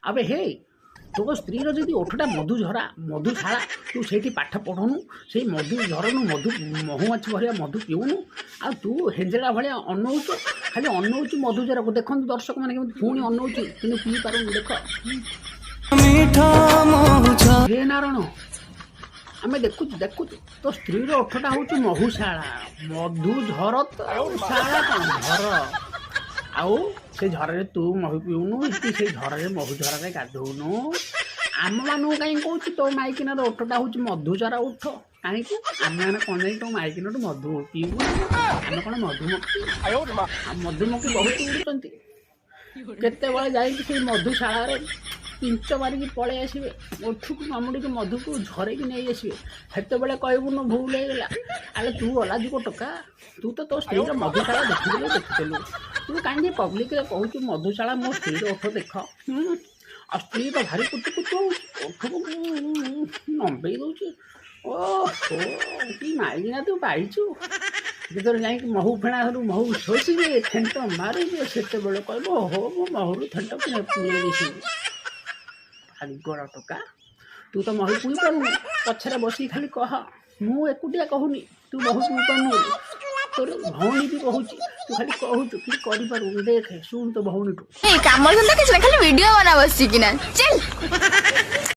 अबे हे तो स्त्री जी ओठटा मधुझरा मधुशाला तू से पाठ पढ़ुनु से मधुझरनु मधु महुमाछी भाया मधु पीऊनु आ तू हेंजेला भाया अनौच खाली अनौच मधुझरा को देखु दर्शक मैंने पुणी अनौच कि पी पार देख हे नारायण आम देखु देखु तो स्त्री ओठटा हूँ महुशाला मधुझर शाला कौन झर आउ से झर तू महु पीऊनु तू से झर मधुझर गाधौनु आम मानू कहीं कौच तो माइकिन ओठटा हूँ मधुझरा उठ कहीं आम मैंने कौन जाए तो माइकिन मधु पीबू आम कौन मधुमक्खी मधुमक्खी बहुत उड़ुंट केत जा मधुशाला पिंच मारिकी पलि आसवे ओठू को मामुड़ी मधु को झरेकी नहीं आसवे सेत कहबुन भूल होगा अरे तू अलाजुक टका तू तो स्त्री मधुशाला देखिलु तू कहीं पब्लिक कहूँ मधुशाला मो स्त्री ओठ देख आ स्त्री तो भारी कुतु कुतु ओठ को नंबे दौर ओहो कि माइना तू पाइचु जो जा महू फेणा महू शोषे थेट मारे से कह हो मो महू थेट पुए भागड़ टका तू तो महू पुई पारू पछरे बस खाली कह मु एकुटिया कहूनी तू महू पुई पारू तोर भौणी भी कहूँ तू खाली कहूँ कि कर देख शुण तो भौणी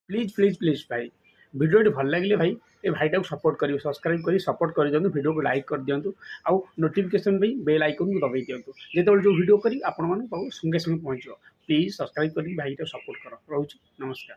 प्लीज प्लीज प्लीज भाई वीडियो भल लगे भाई ये भाईटा को सपोर्ट करिए सब्सक्राइब कर सपोर्ट कर दिंतु वीडियो को लाइक कर दिंतु आउ नोटिफिकेशन भी बेल आइकन को दबाई दिंतु जो जो वीडियो करी आपण संगे संगे पहुँच प्लीज सब्सक्राइब कर भाईटा सपोर्ट कर रोच नमस्कार।